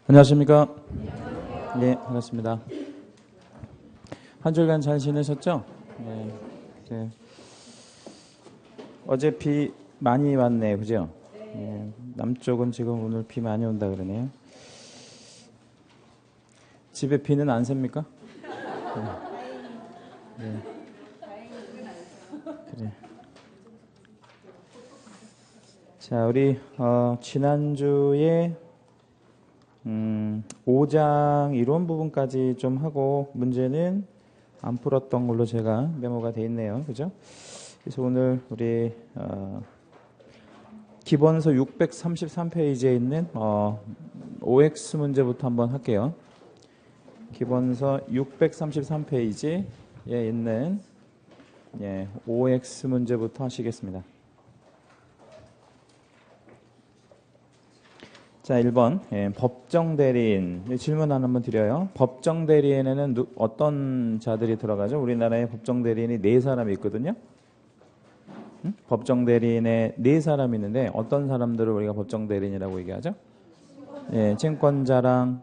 안녕하십니까? 네, 반갑습니다. 한 주간 잘 지내셨죠? 네, 네. 어제 비 많이 왔네, 그죠? 네, 남쪽은 지금 오늘 비 많이 온다 그러네요. 집에 비는 안 셉니까? 네, 그래. 자, 우리 지난주에 5장 이론 부분까지 좀 하고 문제는 안 풀었던 걸로 제가 메모가 돼 있네요. 그죠? 그래서 오늘 우리 기본서 633페이지에 있는 OX 문제부터 한번 할게요. 기본서 633페이지에 있는 OX 문제부터 하시겠습니다. 자, 1번 법정 대리인 질문 하나 한번 드려요. 법정 대리인에는 어떤 자들이 들어가죠? 우리나라에 법정 대리인이 4사람이 있거든요. 법정 대리인에 4사람이 있는데 어떤 사람들을 우리가 법정 대리인이라고 얘기하죠? 채권자랑,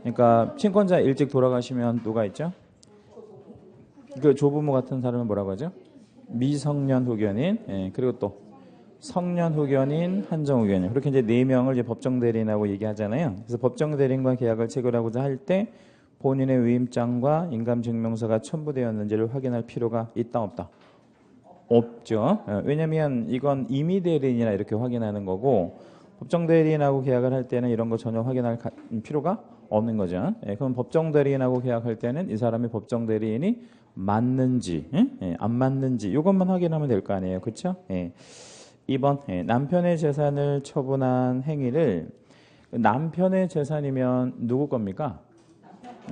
그러니까 채권자 일찍 돌아가시면 누가 있죠? 그 조부모 같은 사람은 뭐라고 하죠? 미성년 후견인. 그리고 또 성년 후견인, 한정 후견인. 그렇게 이제 4명을 이제 법정 대리인하고 얘기하잖아요. 그래서 법정 대리인과 계약을 체결하고자 할 때 본인의 위임장과 인감증명서가 첨부되었는지를 확인할 필요가 있다 없다? 없죠. 왜냐하면 이건 임의 대리인이라 이렇게 확인하는 거고 법정 대리인하고 계약을 할 때는 이런 거 전혀 확인할 필요가 없는 거죠. 그럼 법정 대리인하고 계약할 때는 이 사람이 법정 대리인이 맞는지 안 맞는지 이것만 확인하면 될 거 아니에요. 그렇죠? 2번 남편의 재산을 처분한 행위를 남편의 재산이면 누구 겁니까?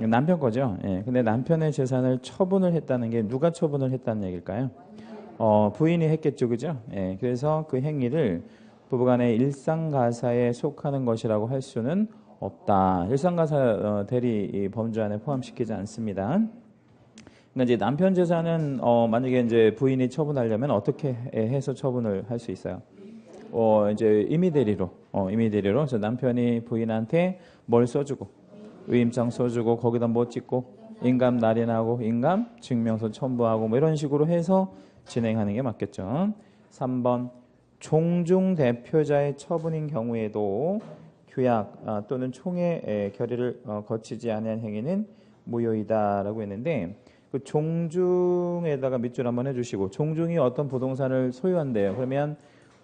남편 거죠. 근데 남편의 재산을 처분을 했다는 게 누가 처분을 했다는 얘기일까요? 부인이 했겠죠, 그죠? 그래서 그 행위를 부부간의 일상가사에 속하는 것이라고 할 수는 없다. 일상가사 대리 범주 안에 포함시키지 않습니다. 그러니까 이제 남편 재산은 만약에 이제 부인이 처분하려면 어떻게 해서 처분을 할 수 있어요? 이제 임의 대리로, 그래서 남편이 부인한테 뭘 써주고, 위임장 써주고, 거기다 뭐 찍고, 인감 날인하고, 인감 증명서 첨부하고, 뭐 이런 식으로 해서 진행하는 게 맞겠죠. 3번 종중 대표자의 처분인 경우에도 규약 또는 총회 결의를 거치지 않은 행위는 무효이다라고 했는데 그 종중에다가 밑줄 한번 해주시고 종중이 어떤 부동산을 소유한대요. 그러면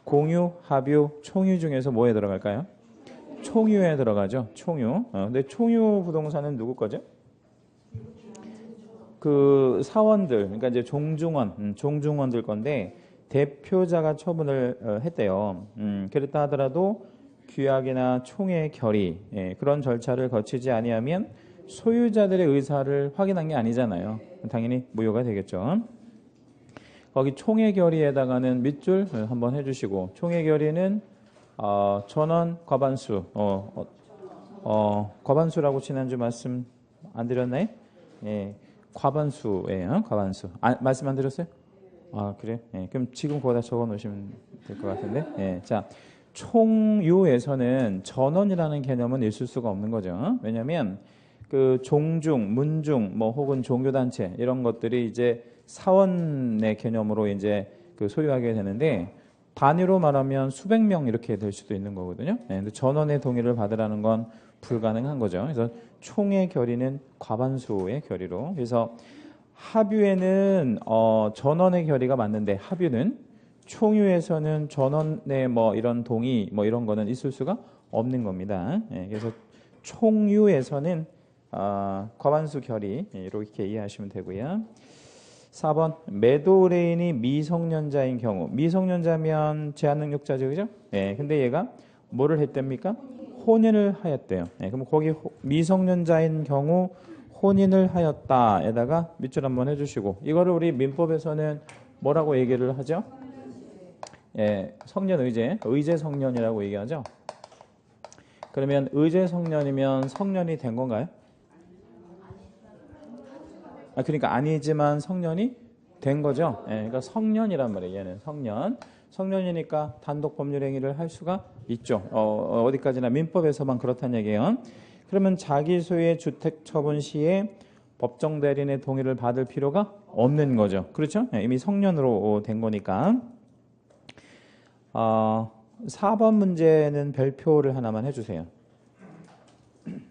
공유, 합유, 총유 중에서 뭐에 들어갈까요? 총유에 들어가죠. 총유. 근데 총유 부동산은 누구 거죠? 그 사원들, 그러니까 이제 종중원들 건데 대표자가 처분을 했대요. 그랬다 하더라도 규약이나 총회 결의 그런 절차를 거치지 아니하면 소유자들의 의사를 확인한 게 아니잖아요. 당연히 무효가 되겠죠. 거기 총회 결의에다가는 밑줄 한번 해주시고 총회 결의는 전원 과반수 과반수라고 지난주 말씀 안 드렸나요? 과반수예요. 과반수. 말씀 안 드렸어요? 그래? 그럼 지금 거기다 적어 놓으시면 될 것 같은데. 자, 총유에서는 전원이라는 개념은 있을 수가 없는 거죠. 왜냐하면 그 종중, 문중, 뭐 혹은 종교단체 이런 것들이 이제 사원의 개념으로 이제 그 소유하게 되는데 단위로 말하면 수백 명 이렇게 될 수도 있는 거거든요. 근데 전원의 동의를 받으라는 건 불가능한 거죠. 그래서 총의 결의는 과반수의 결의로. 그래서 합유에는 전원의 결의가 맞는데 합유는 총유에서는 전원의 뭐 이런 동의 뭐 이런 거는 있을 수가 없는 겁니다. 그래서 총유에서는 과반수 결의 이렇게 이해하시면 되고요. 4번 매도 의뢰인이 미성년자인 경우 미성년자면 제한능력자죠, 그죠? 근데 얘가 뭐를 했답니까? 혼인을 하였대요. 그럼 거기 미성년자인 경우 혼인을 하였다에다가 밑줄 한번 해주시고 이거를 우리 민법에서는 뭐라고 얘기를 하죠? 성년 의제 성년이라고 얘기하죠. 그러면 의제 성년이면 성년이 된 건가요? 그러니까 아니지만 성년이 된 거죠. 그러니까 성년이란 말이에요. 얘는 성년. 성년이니까 단독 법률 행위를 할 수가 있죠. 어디까지나 민법에서만 그렇다는 얘기예요. 그러면 자기 소유의 주택 처분 시에 법정 대리인의 동의를 받을 필요가 없는 거죠. 그렇죠? 이미 성년으로 된 거니까. 4번 문제는 별표를 하나만 해주세요.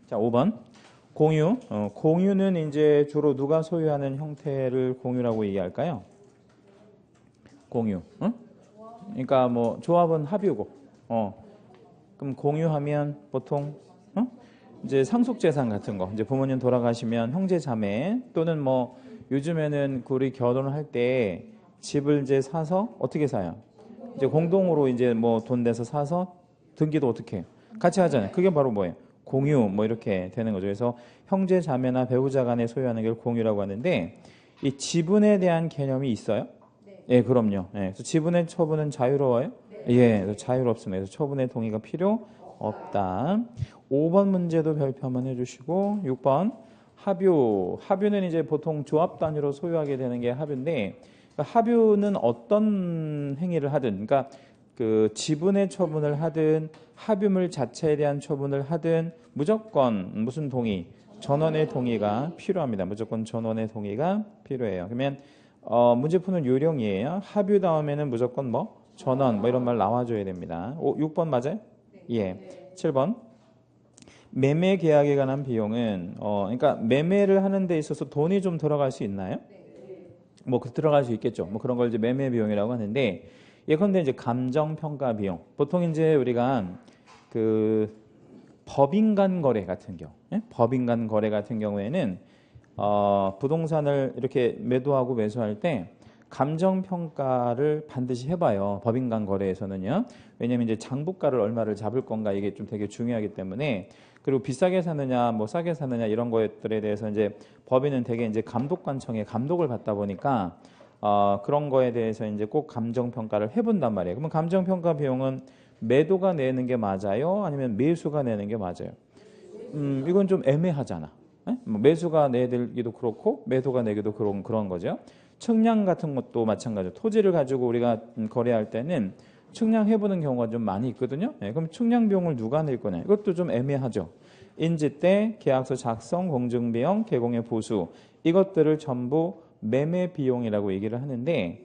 자, 5번. 공유. 공유는 이제 주로 누가 소유하는 형태를 공유라고 얘기할까요? 공유. 그러니까 뭐 조합은 합유고. 그럼 공유하면 보통 이제 상속재산 같은 거, 이제 부모님 돌아가시면 형제 자매 또는 뭐 요즘에는 우리 결혼을 할 때 집을 이제 사서 어떻게 사요? 이제 공동으로 이제 뭐 돈 내서 사서 등기도 어떻게 해요? 같이 하잖아요. 그게 바로 뭐예요? 공유 뭐 이렇게 되는 거죠. 그래서 형제 자매나 배우자 간에 소유하는 걸 공유라고 하는데 이 지분에 대한 개념이 있어요? 예, 그럼요. 예, 그래서 지분의 처분은 자유로워요? 예, 자유롭습니다. 그래서 처분의 동의가 필요 없다. 5번 문제도 별표 한번 해주시고 6번 합유. 합유는 이제 보통 조합 단위로 소유하게 되는 게 합유인데 합유는 어떤 행위를 하든 그러니까 그 지분의 처분을 하든 합유물 자체에 대한 처분을 하든 무조건 무슨 동의? 전원의 동의가 필요합니다. 무조건 전원의 동의가 필요해요. 그러면 문제 푸는 요령이에요. 합유 다음에는 무조건 뭐 전원 뭐 이런 말 나와줘야 됩니다. 6번 맞아요? 예. 7번 매매 계약에 관한 비용은 그러니까 매매를 하는 데 있어서 돈이 좀 들어갈 수 있나요? 뭐 들어갈 수 있겠죠. 뭐 그런 걸 이제 매매 비용이라고 하는데 예컨대 이제 감정 평가 비용. 보통 이제 우리가 그 법인 간 거래 같은 경우, 법인 간 거래 같은 경우에는 부동산을 이렇게 매도하고 매수할 때 감정 평가를 반드시 해봐요. 법인 간 거래에서는요. 왜냐하면 이제 장부가를 얼마를 잡을 건가 이게 좀 되게 중요하기 때문에 그리고 비싸게 사느냐 뭐 싸게 사느냐 이런 것들에 대해서 이제 법인은 되게 이제 감독관청에 감독을 받다 보니까 그런 거에 대해서 이제 꼭 감정 평가를 해본단 말이에요. 그러면 감정 평가 비용은 매도가 내는 게 맞아요? 아니면 매수가 내는 게 맞아요? 이건 좀 애매하잖아. 뭐 매수가 내기도 그렇고 매도가 내기도 그런 거죠. 측량 같은 것도 마찬가지로 토지를 가지고 우리가 거래할 때는 측량해보는 경우가 좀 많이 있거든요. 그럼 측량 비용을 누가 낼 거냐? 이것도 좀 애매하죠. 인지 때, 계약서 작성, 공증비용, 개공의 보수 이것들을 전부 매매 비용이라고 얘기를 하는데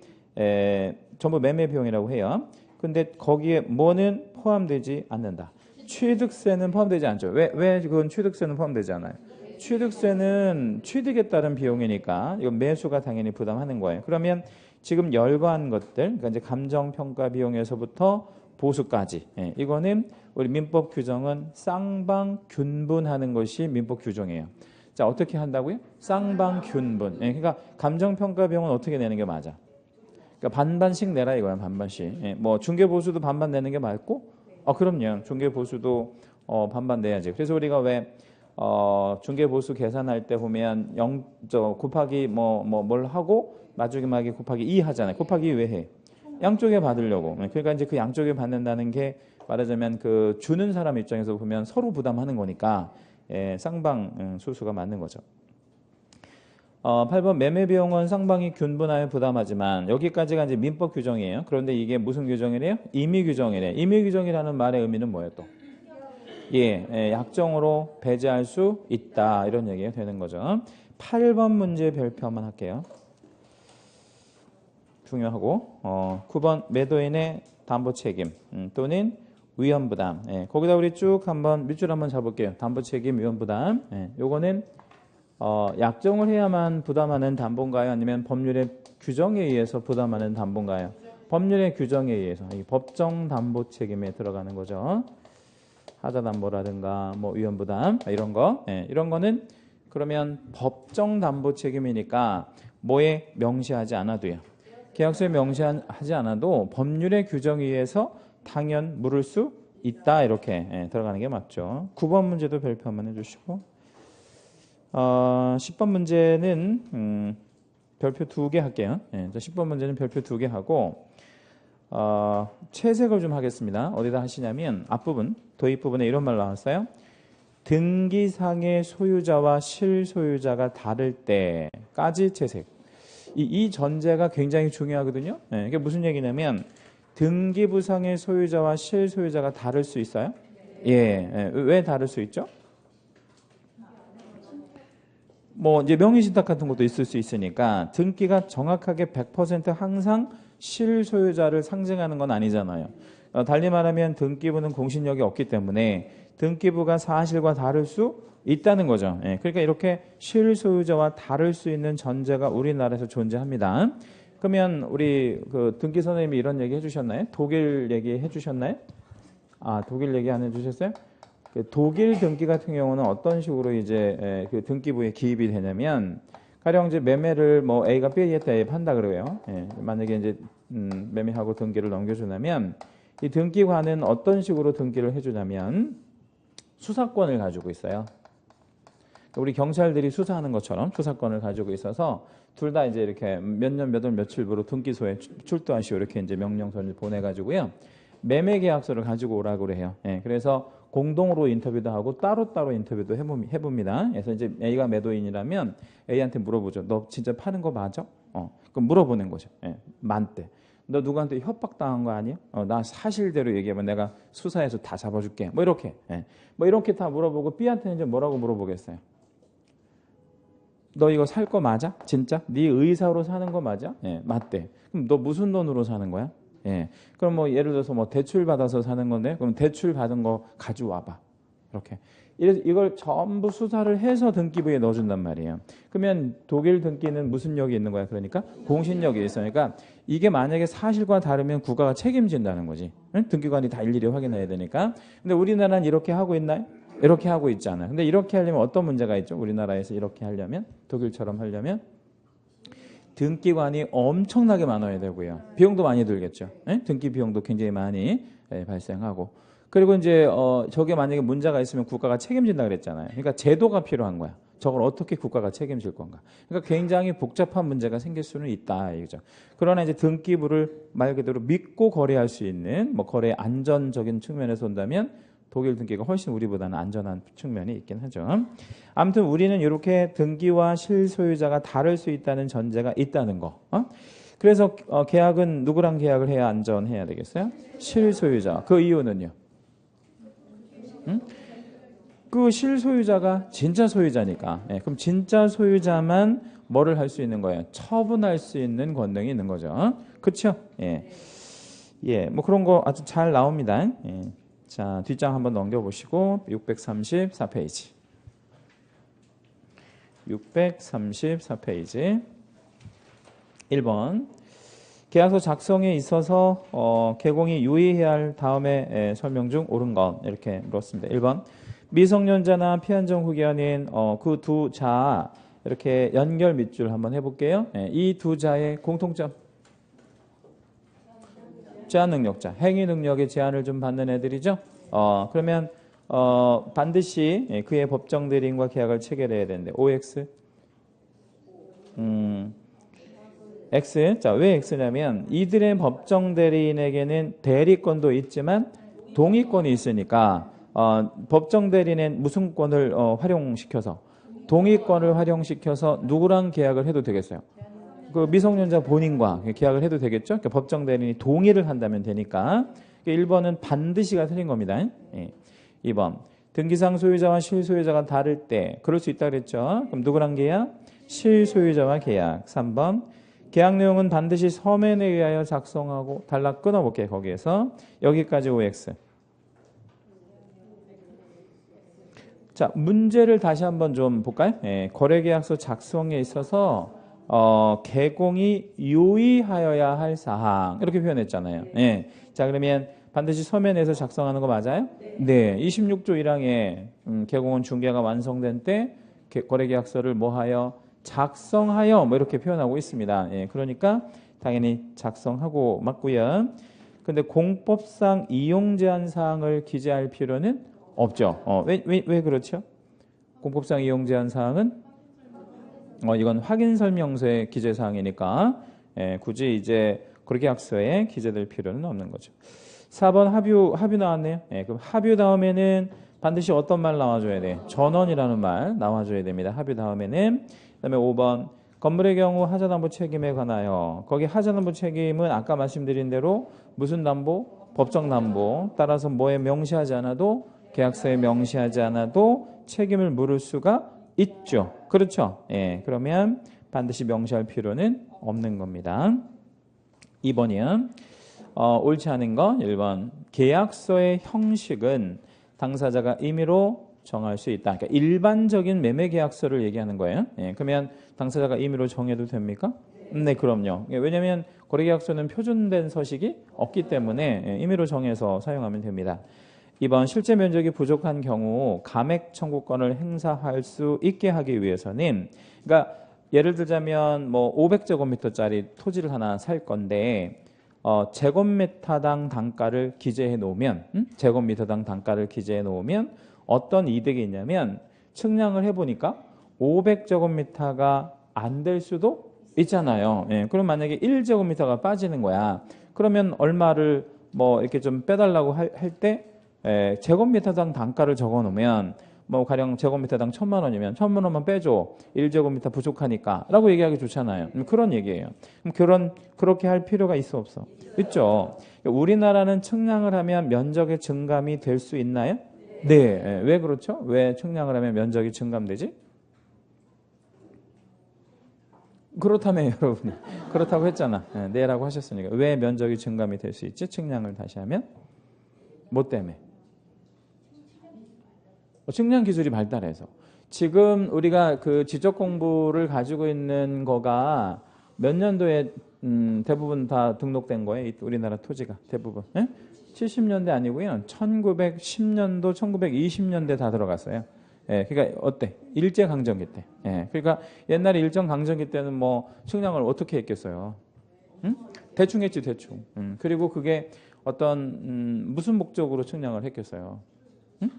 전부 매매 비용이라고 해요. 근데 거기에 뭐는 포함되지 않는다. 취득세는 포함되지 않죠. 왜 그건 취득세는 포함되지 않아요? 취득세는 취득에 따른 비용이니까 이건 매수가 당연히 부담하는 거예요. 그러면 지금 열거한 것들, 그러니까 이제 감정평가 비용에서부터 보수까지, 이거는 우리 민법 규정은 쌍방균분하는 것이 민법 규정이에요. 자, 어떻게 한다고요? 쌍방균분. 그러니까 감정평가 비용은 어떻게 내는 게 맞아? 그러니까 반반씩 내라 이거야, 반반씩. 뭐 중개보수도 반반 내는 게 맞고, 그럼요. 중개보수도 반반 내야지. 그래서 우리가 왜 중개보수 계산할 때 보면 곱하기 뭘 하고 마지막에 곱하기 2 하잖아요. 곱하기 2 왜 해? 양쪽에 받으려고. 그러니까 이제 그 양쪽에 받는다는 게 말하자면 그 주는 사람 입장에서 보면 서로 부담하는 거니까 쌍방 수수가 맞는 거죠. 8번 매매 비용은 쌍방이 균분하여 부담하지만 여기까지가 이제 민법 규정이에요. 그런데 이게 무슨 규정이래요? 임의 규정이래. 임의 규정이라는 말의 의미는 뭐예요 또? 약정으로 배제할 수 있다 이런 얘기가 되는 거죠. 8번 문제 별표 한번 할게요. 중요하고 9번 매도인의 담보 책임 또는 위험 부담. 거기다 우리 쭉 한번 밑줄 한번 잡을게요. 담보 책임, 위험 부담. 요거는 약정을 해야만 부담하는 담보인가요? 아니면 법률의 규정에 의해서 부담하는 담보인가요? 법률의 규정에 의해서 이 법정 담보 책임에 들어가는 거죠. 하자 담보라든가 뭐 위험 부담 이런 거. 이런 거는 그러면 법정 담보 책임이니까 뭐에 명시하지 않아도요. 계약서에 명시하지 않아도 법률의 규정에 의해서 당연 물을 수 있다 이렇게 들어가는 게 맞죠. 9번 문제도 별표 한번 해주시고 10번 문제는 별표 2개 할게요. 10번 문제는 별표 2개 하고 채색을 좀 하겠습니다. 어디다 하시냐면 앞부분 도입 부분에 이런 말 나왔어요. 등기상의 소유자와 실소유자가 다를 때까지 채색. 이 전제가 굉장히 중요하거든요. 이게 무슨 얘기냐면 등기부상의 소유자와 실소유자가 다를 수 있어요? 예. 왜 다를 수 있죠? 뭐 이제 명의신탁 같은 것도 있을 수 있으니까 등기가 정확하게 100% 항상 실소유자를 상징하는 건 아니잖아요. 달리 말하면 등기부는 공신력이 없기 때문에 등기부가 사실과 다를 수 있다는 거죠. 예, 그러니까 이렇게 실소유자와 다를 수 있는 전제가 우리나라에서 존재합니다. 그러면 우리 그 등기 선생님이 이런 얘기 해주셨나요? 독일 얘기 해주셨나요? 아, 독일 얘기 안 해주셨어요? 그 독일 등기 같은 경우는 어떤 식으로 이제 그 등기부에 기입이 되냐면, 가령 이제 매매를 뭐 A가 B에 판다 그래요. 예, 만약에 이제 매매하고 등기를 넘겨주냐면, 이 등기관은 어떤 식으로 등기를 해주냐면 수사권을 가지고 있어요. 우리 경찰들이 수사하는 것처럼 수사권을 가지고 있어서 둘 다 이제 이렇게 몇 년 몇 월 며칠부로 등기소에 출두하시오 이렇게 이제 명령서를 보내가지고요. 매매 계약서를 가지고 오라고 그래요. 예, 그래서 공동으로 인터뷰도 하고 따로따로 인터뷰도 해봅니다. 그래서 이제 A가 매도인이라면 A한테 물어보죠. 너 진짜 파는 거 맞아? 그럼 물어보는 거죠. 예, 만대. 너 누구한테 협박당한 거 아니야? 나 사실대로 얘기하면 내가 수사해서 다 잡아줄게. 뭐 이렇게. 예. 뭐 이렇게 다 물어보고 B한테는 이제 뭐라고 물어보겠어요? 너 이거 살 거 맞아? 진짜? 네 의사로 사는 거 맞아? 예, 맞대. 그럼 너 무슨 돈으로 사는 거야? 예. 그럼 뭐 예를 들어서 뭐 대출 받아서 사는 건데, 그럼 대출 받은 거 가져와봐. 이렇게. 이걸 전부 수사를 해서 등기부에 넣어준단 말이에요. 그러면 독일 등기는 무슨 력이 있는 거야? 그러니까 공신력이 있으니까 이게 만약에 사실과 다르면 국가가 책임진다는 거지. 응? 등기관이 다 일일이 확인해야 되니까. 근데 우리나라는 이렇게 하고 있나요? 이렇게 하고 있잖아요. 근데 이렇게 하려면 어떤 문제가 있죠? 우리나라에서 이렇게 하려면, 독일처럼 하려면 등기관이 엄청나게 많아야 되고요. 비용도 많이 들겠죠. 네? 등기 비용도 굉장히 많이 발생하고. 그리고 이제 저게 만약에 문제가 있으면 국가가 책임진다 그랬잖아요. 그러니까 제도가 필요한 거야. 저걸 어떻게 국가가 책임질 건가. 그러니까 굉장히 복잡한 문제가 생길 수는 있다 이거죠. 그러나 이제 등기부를 말 그대로 믿고 거래할 수 있는 뭐 거래 안전적인 측면에서 본다면 독일 등기가 훨씬 우리보다는 안전한 측면이 있긴 하죠. 아무튼 우리는 이렇게 등기와 실소유자가 다를 수 있다는 전제가 있다는 거. 그래서 계약은 누구랑 계약을 해야 안전해야 되겠어요? 실소유자. 그 이유는요? 그 실소유자가 진짜 소유자니까. 예, 그럼 진짜 소유자만 뭐를 할 수 있는 거예요? 처분할 수 있는 권능이 있는 거죠. 그렇죠? 예. 예, 뭐 그런 거 아주 잘 나옵니다. 예. 자, 뒷장 한번 넘겨보시고 634페이지 634페이지 1번 계약서 작성에 있어서 개공이 유의해야 할 다음에 설명 중 옳은 것 이렇게 물었습니다. 1번 미성년자나 피한정 후견인 그 두 자 이렇게 연결 밑줄 한번 해볼게요. 이 두 자의 공통점 제한 능력자, 행위 능력의 제한을 좀 받는 애들이죠. 그러면 반드시 그의 법정 대리인과 계약을 체결해야 되는데 OX X. 자, 왜 X냐면 이들의 법정 대리인에게는 대리권도 있지만 동의권이 있으니까 법정 대리인은 무슨 권을 활용시켜서 동의권을 활용시켜서 누구랑 계약을 해도 되겠어요? 그 미성년자 본인과 계약을 해도 되겠죠? 그러니까 법정 대리인이 동의를 한다면 되니까. 1번은 반드시가 틀린 겁니다. 2번 등기상 소유자와 실소유자가 다를 때 그럴 수 있다 그랬죠? 그럼 누구랑 계약? 실소유자와 계약. 3번 계약 내용은 반드시 서면에 의하여 작성하고 단락 끊어볼게요. 거기에서 여기까지 OX. 자, 문제를 다시 한번 좀 볼까요? 거래계약서 작성에 있어서 개공이 유의하여야 할 사항 이렇게 표현했잖아요. 자, 그러면 반드시 서면에서 작성하는 거 맞아요? 네. 26조 1항에 개공은 중개가 완성된 때 거래계약서를 뭐하여 작성하여 뭐 이렇게 표현하고 있습니다. 그러니까 당연히 작성하고 맞고요. 근데 공법상 이용 제한 사항을 기재할 필요는 없죠. 왜 그렇죠? 공법상 이용 제한 사항은 이건 확인 설명서의 기재 사항이니까 굳이 이제 거래계약서에 기재될 필요는 없는 거죠. 4번 합유 나왔네요. 그럼 합유 다음에는 반드시 어떤 말 나와줘야 돼? 전원이라는 말 나와줘야 됩니다. 합유 다음에는. 그다음에 5번 건물의 경우 하자담보 책임에 관하여 거기 하자담보 책임은 아까 말씀드린 대로 무슨 담보? 법정 담보. 따라서 뭐에 명시하지 않아도 계약서에 명시하지 않아도 책임을 물을 수가 있죠. 그렇죠? 예, 그러면 반드시 명시할 필요는 없는 겁니다. 2번이요. 옳지 않은 거 1번. 계약서의 형식은 당사자가 임의로 정할 수 있다. 그러니까 일반적인 매매 계약서를 얘기하는 거예요. 예, 그러면 당사자가 임의로 정해도 됩니까? 네, 그럼요. 왜냐하면 거래계약서는 표준된 서식이 없기 때문에 임의로 정해서 사용하면 됩니다. 2번 실제 면적이 부족한 경우 감액 청구권을 행사할 수 있게 하기 위해서는 그러니까 예를 들자면 뭐 500제곱미터짜리 토지를 하나 살 건데 제곱미터당 단가를 기재해 놓으면 제곱미터당 단가를 기재해 놓으면 어떤 이득이 있냐면 측량을 해보니까 500제곱미터가 안 될 수도 있잖아요. 예, 그럼 만약에 1제곱미터가 빠지는 거야. 그러면 얼마를 뭐 이렇게 좀 빼달라고 할 때 제곱미터당 단가를 적어 놓으면 뭐 가령 제곱미터당 1,000만 원이면 1,000만 원만 빼줘. 1제곱미터 부족하니까 라고 얘기하기 좋잖아요. 그런 얘기예요. 그럼 그렇게 할 필요가 있어 없어? 있죠. 우리나라는 측량을 하면 면적의 증감이 될 수 있나요? 네. 왜 그렇죠? 왜 측량을 하면 면적이 증감되지? 그렇다며 여러분이. 그렇다고 했잖아. 네라고 하셨으니까. 왜 면적이 증감이 될 수 있지? 측량을 다시 하면? 뭐 때문에? 측량 기술이 발달해서. 지금 우리가 그 지적 공부를 가지고 있는 거가 몇 년도에 대부분 다 등록된 거예요. 우리나라 토지가 대부분. 70년대 아니고요. 1910년도, 1920년대 다 들어갔어요. 예, 그러니까 어때? 일제강점기 때. 예, 그러니까 옛날에 일제강점기 때는 뭐 측량을 어떻게 했겠어요? 응? 대충 했지, 대충. 그리고 그게 어떤 무슨 목적으로 측량을 했겠어요? 응?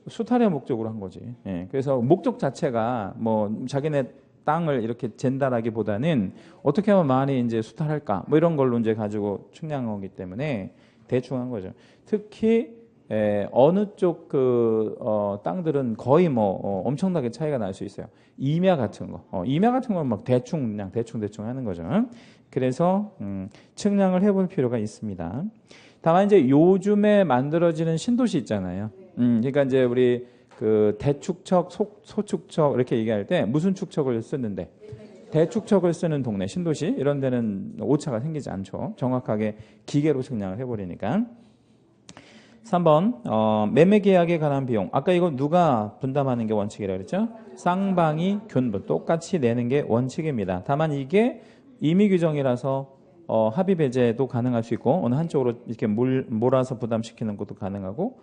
수탈의 목적으로 한 거지. 예, 그래서 목적 자체가 뭐 자기네 땅을 이렇게 잰다라기보다는 어떻게 하면 많이 이제 수탈할까? 뭐 이런 걸로 이제 가지고 측량하기 때문에 대충 한 거죠. 특히 어느 쪽 땅들은 거의 뭐 엄청나게 차이가 날 수 있어요. 임야 같은 거, 임야 같은 건 막 대충 그냥 대충 하는 거죠. 그래서 측량을 해볼 필요가 있습니다. 다만 이제 요즘에 만들어지는 신도시 있잖아요. 그러니까 이제 우리 그 대축척, 소축척 이렇게 얘기할 때 무슨 축척을 쓰는데 대축척을 쓰는 동네 신도시 이런 데는 오차가 생기지 않죠. 정확하게 기계로 측량을 해버리니까. 3번 매매 계약에 관한 비용. 아까 이거 누가 분담하는 게 원칙이라고 그랬죠? 쌍방이 균분 똑같이 내는 게 원칙입니다. 다만 이게 임의 규정이라서 합의 배제도 가능할 수 있고 어느 한쪽으로 이렇게 몰아서 부담시키는 것도 가능하고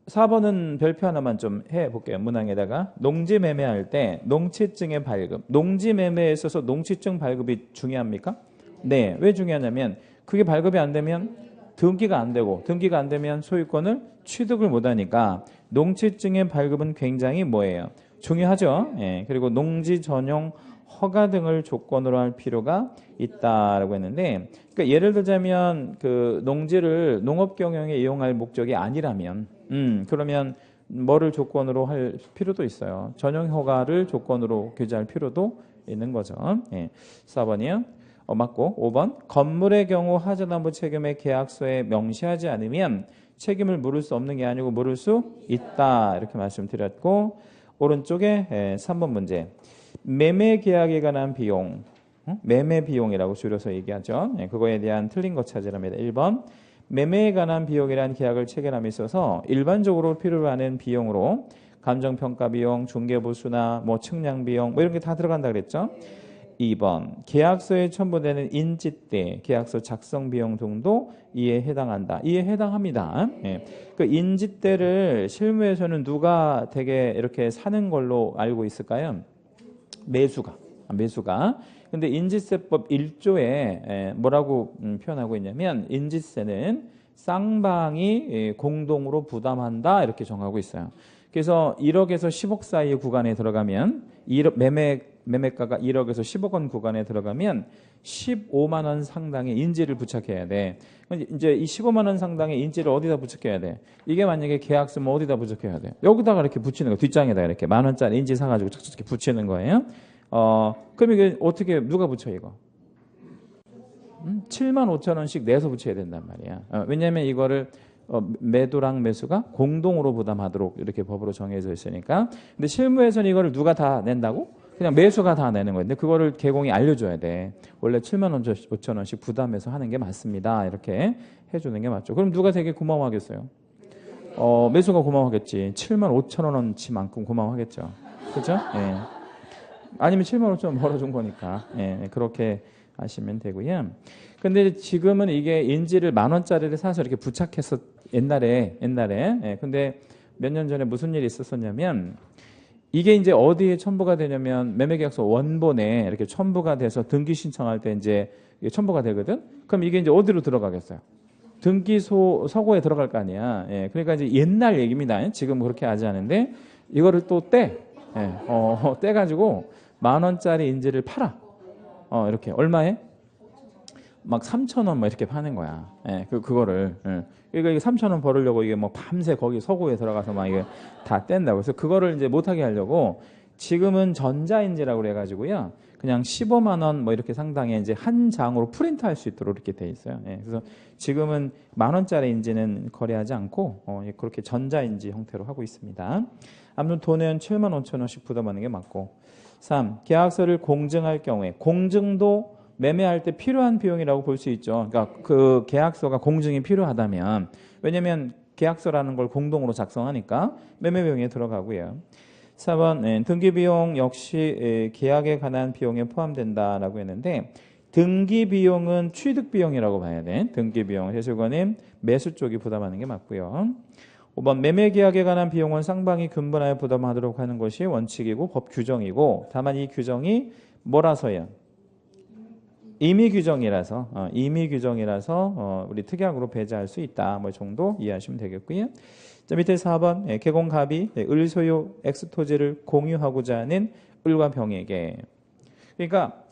4번은 별표 하나만 좀 해볼게요. 문항에다가 농지 매매할 때 농지증의 발급. 농지 매매에 있어서 농지증 발급이 중요합니까? 네. 왜 중요하냐면 그게 발급이 안 되면 등기가 안 되고 등기가 안 되면 소유권을 취득을 못하니까 농지증의 발급은 굉장히 뭐예요? 중요하죠. 예. 그리고 농지 전용 허가 등을 조건으로 할 필요가 있다라고 했는데, 그러니까 예를 들자면 그 농지를 농업 경영에 이용할 목적이 아니라면, 그러면 뭐를 조건으로 할 필요도 있어요. 전용 허가를 조건으로 규제할 필요도 있는 거죠. 예. 4번이요. 맞고 5번 건물의 경우 하자담보 책임의 계약서에 명시하지 않으면 책임을 물을 수 없는 게 아니고 물을 수 있다 이렇게 말씀드렸고 오른쪽에 3번 문제 매매 계약에 관한 비용 매매 비용이라고 줄여서 얘기하죠. 그거에 대한 틀린 거 찾으랍니다. 1번 매매에 관한 비용이란 계약을 체결함에 있어서 일반적으로 필요로 하는 비용으로 감정평가 비용, 중개보수나 뭐 측량 비용 뭐 이런 게 다 들어간다 그랬죠. 2번 계약서에 첨부되는 인지대, 계약서 작성 비용 등도 이에 해당한다. 이에 해당합니다. 예. 그 인지대를 실무에서는 누가 되게 이렇게 사는 걸로 알고 있을까요? 매수가. 근데 인지세법 1조에 뭐라고 표현하고 있냐면 인지세는 쌍방이 공동으로 부담한다 이렇게 정하고 있어요. 그래서 1억에서 10억 사이의 구간에 들어가면 매매가가 1억에서 10억 원 구간에 들어가면 15만 원 상당의 인지를 부착해야 돼. 이제 이 15만 원 상당의 인지를 어디다 부착해야 돼? 이게 만약에 계약서면 어디다 부착해야 돼? 여기다가 이렇게 붙이는 거, 뒷장에다 이렇게 10,000원짜리 인지 사가지고 착착 이렇게 붙이는 거예요. 그럼 이게 어떻게 누가 붙여 이거? 75,000원씩 내서 붙여야 된단 말이야. 왜냐하면 이거를 매도랑 매수가 공동으로 부담하도록 이렇게 법으로 정해져 있으니까. 근데 실무에서는 이거를 누가 다 낸다고? 그냥 매수가 다 내는 거예요. 근데 그거를 개공이 알려줘야 돼. 원래 75,000원씩 부담해서 하는 게 맞습니다. 이렇게 해주는 게 맞죠. 그럼 누가 되게 고마워하겠어요? 매수가 고마워하겠지. 75,000원어치만큼 고마워하겠죠. 그렇죠? 예. 아니면 75,000원 벌어준 거니까. 예. 그렇게 하시면 되고요. 근데 지금은 이게 인지를 10,000원짜리를 사서 이렇게 부착해서 옛날에. 예. 근데 몇 년 전에 무슨 일이 있었었냐면 이게 이제 어디에 첨부가 되냐면 매매계약서 원본에 이렇게 첨부가 돼서 등기 신청할 때 이제 첨부가 되거든. 그럼 이게 이제 어디로 들어가겠어요? 등기소 서고에 들어갈 거 아니야. 예. 그러니까 이제 옛날 얘기입니다. 지금 그렇게 하지 않은데 이거를 또 떼. 예. 떼가지고 10,000원짜리 인지를 팔아. 이렇게 얼마에? 막 3,000원 막 이렇게 파는 거야. 예, 그거를. 예. 그러니까 이게 3,000원 벌으려고 이게 뭐 밤새 거기 서구에 들어가서 막 이게 다 뗀다고. 그래서 그거를 이제 못하게 하려고 지금은 전자인지라고 그래가지고요. 그냥 15만 원 뭐 이렇게 상당의 이제 한 장으로 프린트할 수 있도록 이렇게 돼 있어요. 예, 그래서 지금은 10,000원짜리 인지는 거래하지 않고 그렇게 전자인지 형태로 하고 있습니다. 아무튼 돈은 75,000원씩 부담하는 게 맞고. 3. 계약서를 공증할 경우에 공증도 매매할 때 필요한 비용이라고 볼 수 있죠. 그러니까 그 계약서가 공증이 필요하다면, 왜냐하면 계약서라는 걸 공동으로 작성하니까 매매 비용에 들어가고요. 4번 등기 비용 역시 계약에 관한 비용에 포함된다라고 했는데 등기 비용은 취득 비용이라고 봐야 돼. 등기 비용 해수권은 매수 쪽이 부담하는 게 맞고요. 5번 매매 계약에 관한 비용은 쌍방이 분분하여 부담하도록 하는 것이 원칙이고 법 규정이고, 다만 이 규정이 뭐라서요? 임의 규정이라서 우리 특약으로 배제할 수 있다. 뭐 정도 이해하시면 되겠고요. 자, 밑에 4번 개공갑이 을 소유 X 토지를 공유하고자 하는 을과 병에게, 그러니까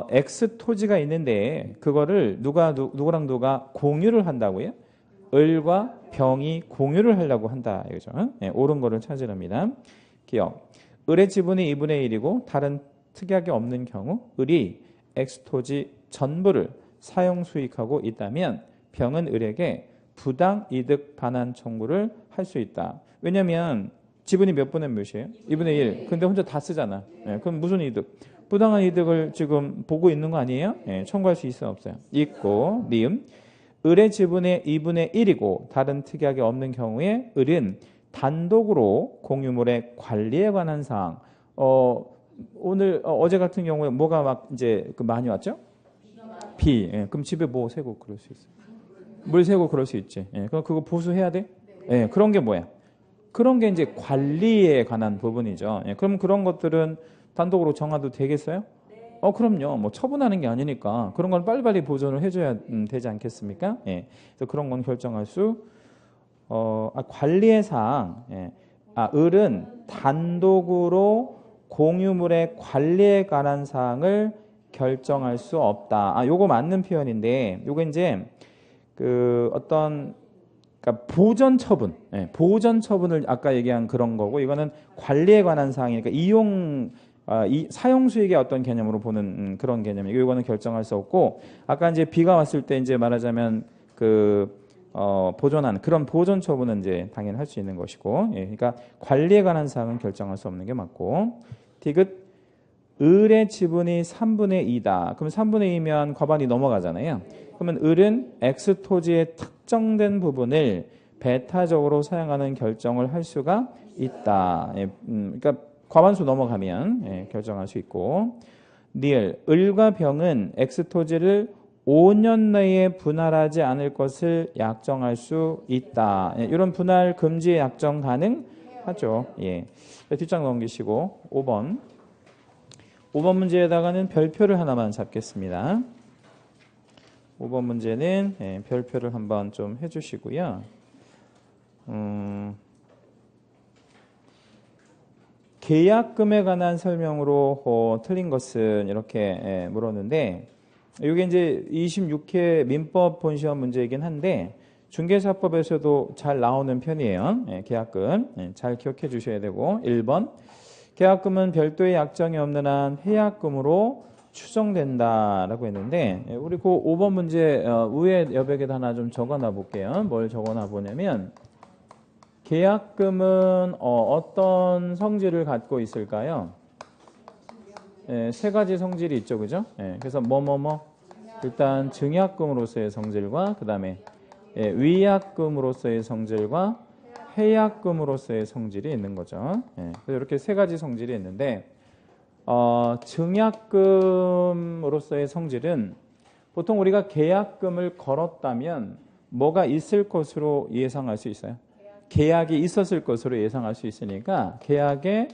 X 토지가 있는데 그거를 누구랑 누가 공유를 한다고요? 을과 병이 공유를 하려고 한다. 이거죠. 옳은 거를 찾으랍니다. 기억. 을의 지분이 2분의 1이고 다른 특약이 없는 경우 을이 X토지 전부를 사용 수익하고 있다면 병은 을에게 부당 이득 반환 청구를 할 수 있다. 왜냐하면 지분이 몇 분의 몇이에요? 2분의 1. 근데 혼자 다 쓰잖아. 그럼 무슨 이득? 부당한 이득을 지금 보고 있는 거 아니에요? 청구할 수 있어 없어요? 있고. 니은. 을의 지분의 2분의 1이고 다른 특약이 없는 경우에 을은 단독으로 공유물의 관리에 관한 사항. 어제 같은 경우에 뭐가 막 이제 많이 왔죠? 비. 그럼 집에 뭐 새고 그럴 수 있어요? 물 새고 그럴 수 있지. 그럼 그거 보수해야 돼? 그런 게 뭐야? 그런 게 이제 관리에 관한 부분이죠. 그럼 그런 것들은 단독으로 정화도 되겠어요? 그럼요. 뭐 처분하는 게 아니니까 그런 건 빨리빨리 보존을 해줘야 되지 않겠습니까? 그래서 그런 건 결정할 수. 관리의 사항. 을은 단독으로 공유물의 관리에 관한 사항을 결정할 수 없다. 요거 맞는 표현인데, 요거 이제 그러니까 보전 처분, 보전 처분을 아까 얘기한 그런 거고, 이거는 관리에 관한 사항이니까 사용 수익의 어떤 개념으로 보는 그런 개념이고, 이거는 결정할 수 없고, 아까 이제 비가 왔을 때 이제 말하자면 보존하는 그런 보존 처분은 이제 당연히 할 수 있는 것이고, 그러니까 관리에 관한 사항은 결정할 수 없는 게 맞고. 디귿. 을의 지분이 3분의 2다. 그럼 3분의 2면 과반이 넘어가잖아요. 그러면 을은 X 토지의 특정된 부분을 배타적으로 사용하는 결정을 할 수가 있다. 그러니까 과반수 넘어가면 결정할 수 있고. 니을. 을과 병은 X 토지를 5년 내에 분할하지 않을 것을 약정할 수 있다. 이런 분할 금지 약정 가능하죠. 뒷장 넘기시고 5번 문제에다가는 별표를 하나만 잡겠습니다. 5번 문제는 별표를 한번 좀 해주시고요. 계약금에 관한 설명으로 틀린 것은 이렇게 물었는데 이게 이제 26회 민법 본시험 문제이긴 한데 중개사법에서도 잘 나오는 편이에요. 계약금 잘 기억해 주셔야 되고 1번 계약금은 별도의 약정이 없는 한 해약금으로 추정된다라고 했는데 우리 그 5번 문제 위에 여백에다 하나 좀 적어놔 볼게요. 뭘 적어놔 보냐면 계약금은 어떤 성질을 갖고 있을까요? 세 가지 성질이 있죠, 그죠? 그래서 일단 증약금으로서의 성질과 그 다음에 위약금으로서의 성질과 해약금으로서의 성질이 있는 거죠. 그래서 이렇게 세 가지 성질이 있는데 증약금으로서의 성질은 보통 우리가 계약금을 걸었다면 뭐가 있을 것으로 예상할 수 있어요? 계약이 있었을 것으로 예상할 수 있으니까 계약의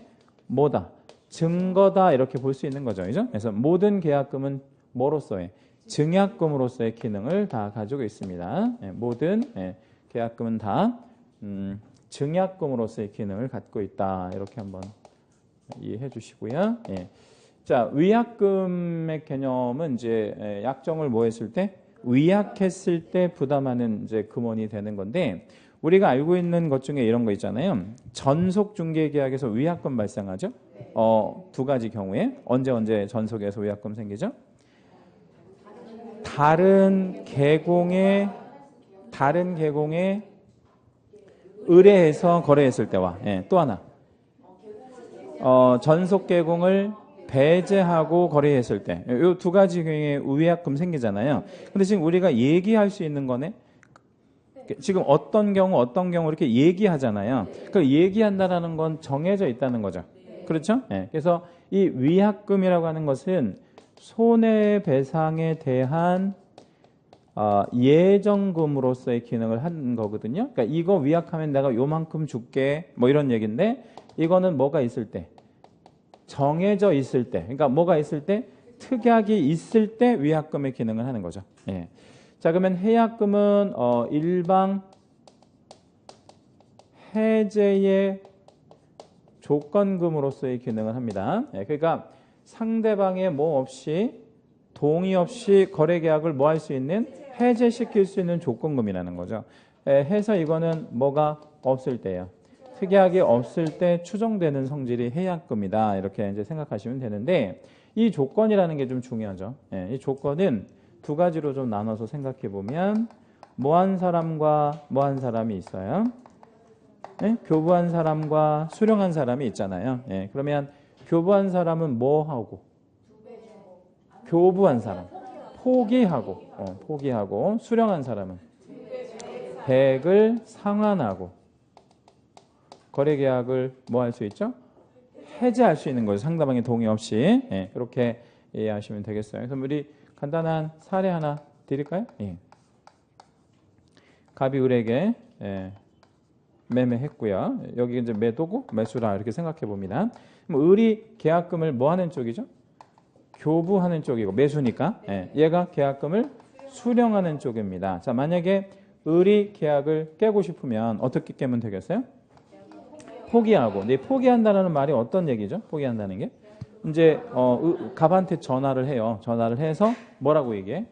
뭐다? 증거다 이렇게 볼 수 있는 거죠. 그죠? 그래서 모든 계약금은 뭐로서의? 증약금으로서의 기능을 다 가지고 있습니다. 모든 계약금은 다 증약금으로서의 기능을 갖고 있다. 이렇게 한번 이해해 주시고요. 자, 위약금의 개념은 이제 약정을 뭐 했을 때? 위약했을 때 부담하는 이제 금원이 되는 건데 우리가 알고 있는 것 중에 이런 거 있잖아요. 전속 중개 계약에서 위약금 발생하죠. 두 가지 경우에 언제 전속에서 위약금 생기죠? 다른 계공에 의뢰해서 거래했을 때와 또 하나 전속 계공을 배제하고 거래했을 때 이 두 가지 경우에 위약금 생기잖아요. 근데 지금 우리가 얘기할 수 있는 거네. 지금 어떤 경우 이렇게 얘기하잖아요. 그 얘기한다라는 건 정해져 있다는 거죠. 그렇죠? 그래서 이 위약금이라고 하는 것은 손해배상에 대한 예정금으로서의 기능을 하는 거거든요. 그러니까 이거 위약하면 내가 요만큼 줄게 뭐 이런 얘기인데 이거는 뭐가 있을 때? 정해져 있을 때. 그러니까 뭐가 있을 때? 특약이 있을 때 위약금의 기능을 하는 거죠. 자, 그러면 해약금은 일방 해제의 조건금으로서의 기능을 합니다. 그러니까 상대방의 뭐 없이 동의 없이 거래 계약을 뭐 할 수 있는 해제시킬 수 있는 조건금이라는 거죠. 해서 이거는 뭐가 없을 때예요. 특약이 없을 때 추정되는 성질이 해약금이다. 이렇게 이제 생각하시면 되는데 이 조건이라는 게 좀 중요하죠. 이 조건은 두 가지로 좀 나눠서 생각해 보면 뭐한 사람과 뭐한 사람이 있어요. 교부한 사람과 수령한 사람이 있잖아요. 그러면 교부한 사람은 뭐 하고? 교부한 사람 포기하고 수령한 사람은 백을 상환하고 거래계약을 뭐 할 수 있죠? 해제할 수 있는 거죠. 상대방의 동의 없이. 그렇게 이해하시면 되겠어요. 그래서 우리 간단한 사례 하나 드릴까요? 갑이 을에게 매매했고요. 여기 이제 매도고 매수라 이렇게 생각해 봅니다. 그럼 을이 계약금을 뭐 하는 쪽이죠? 교부하는 쪽이고 매수니까 얘가 계약금을 수령하는 쪽입니다. 자, 만약에 을이 계약을 깨고 싶으면 어떻게 깨면 되겠어요? 포기하고. 근데 포기한다는 말이 어떤 얘기죠? 포기한다는 게 이제 갑한테 전화를 해요. 전화를 해서 뭐라고 얘기해?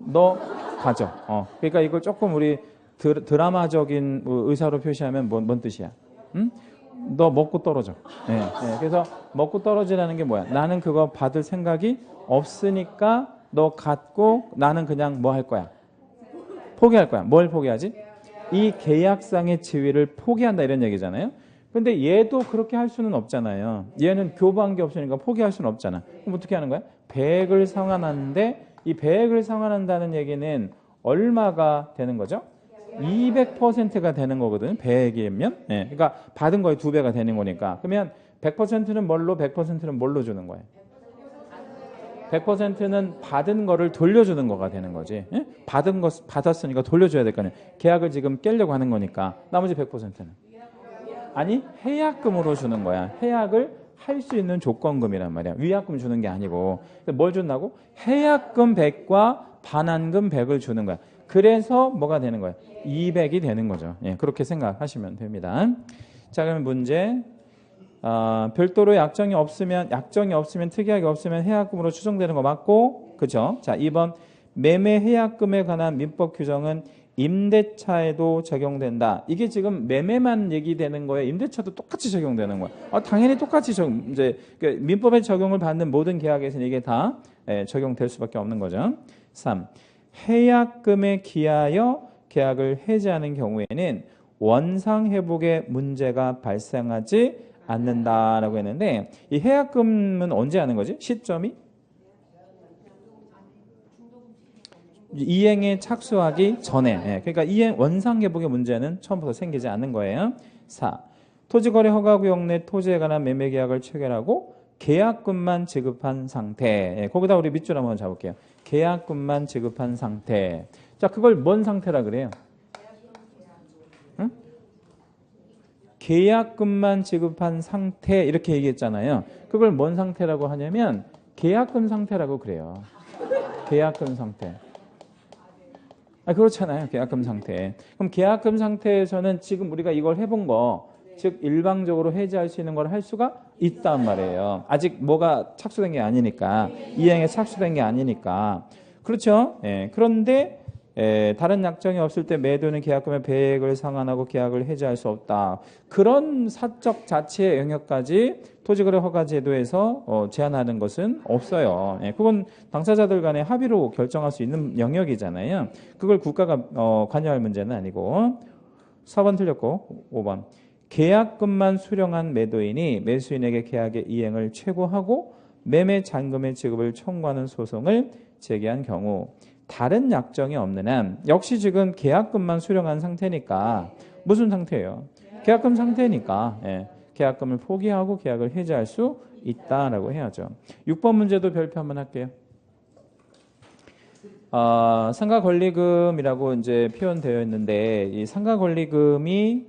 너 가져. 그러니까 이걸 조금 우리 드라마적인 의사로 표시하면 뭔 뜻이야? 응? 너 먹고 떨어져. 그래서 먹고 떨어지라는 게 뭐야? 나는 그거 받을 생각이 없으니까 너 갖고 나는 그냥 뭐 할 거야? 포기할 거야. 뭘 포기하지? 이 계약상의 지위를 포기한다 이런 얘기잖아요. 근데 얘도 그렇게 할 수는 없잖아요. 얘는 교부한 게 없으니까 포기할 수는 없잖아. 그럼 어떻게 하는 거야? 배액을 상환하는데 이 배액을 상환한다는 얘기는 얼마가 되는 거죠? 200%가 되는 거거든. 배액이면. 그러니까 받은 거에 2배가 되는 거니까. 그러면 100%는 뭘로 100%는 뭘로 주는 거예요? 100%는 받은 거를 돌려주는 거가 되는 거지. 받은 거 받았으니까 돌려줘야 될 거 아니에요. 계약을 지금 깨려고 하는 거니까. 나머지 100%는 아니 해약금으로 주는 거야. 해약을 할 수 있는 조건금이란 말이야. 위약금 주는 게 아니고 뭘 준다고? 해약금 100과 반환금 100을 주는 거야. 그래서 뭐가 되는 거야? 200이 되는 거죠. 예, 그렇게 생각하시면 됩니다. 자, 그러면 문제. 별도로 약정이 없으면 특이하게 없으면 해약금으로 추정되는 거 맞고, 그죠? 자, 2번 매매 해약금에 관한 민법 규정은 임대차에도 적용된다. 이게 지금 매매만 얘기되는 거예요? 임대차도 똑같이 적용되는 거야? 당연히 똑같이 이제 민법에 적용을 받는 모든 계약에서는 이게 다 적용될 수밖에 없는 거죠. 3. 해약금에 기하여 계약을 해지하는 경우에는 원상 회복의 문제가 발생하지 않는다라고 했는데, 이 해약금은 언제 하는 거지? 시점이? 이행에 착수하기 전에. 그러니까 이행 원상 회복의 문제는 처음부터 생기지 않는 거예요. 4. 토지거래 허가구역 내 토지에 관한 매매 계약을 체결하고 계약금만 지급한 상태. 거기다 우리 밑줄 한번 잡을게요. 계약금만 지급한 상태. 자, 그걸 뭔 상태라 그래요? 응? 계약금만 지급한 상태 이렇게 얘기했잖아요. 그걸 뭔 상태라고 하냐면 계약금 상태라고 그래요. 계약금 상태. 그렇잖아요. 계약금 상태. 그럼 계약금 상태에서는 지금 우리가 이걸 해본 거, 즉 일방적으로 해지할 수 있는 걸 할 수가 있단 말이에요. 아직 뭐가 착수된 게 아니니까, 이행에 착수된 게 아니니까. 그렇죠? 그런데 다른 약정이 없을 때 매도는 계약금의 배액을 상환하고 계약을 해지할 수 없다. 그런 사적 자체의 영역까지 토지거래 허가 제도에서 제한하는 것은 없어요. 그건 당사자들 간의 합의로 결정할 수 있는 영역이잖아요. 그걸 국가가 관여할 문제는 아니고. 4번 틀렸고 5번. 계약금만 수령한 매도인이 매수인에게 계약의 이행을 최고하고 매매 잔금의 지급을 청구하는 소송을 제기한 경우, 다른 약정이 없는 한, 역시 지금 계약금만 수령한 상태니까 무슨 상태예요? 계약금 상태니까 계약금을 포기하고 계약을 해지할 수 있다라고 해야죠. 6번 문제도 별표 한번 할게요. 상가 권리금이라고 이제 표현되어 있는데, 이 상가 권리금이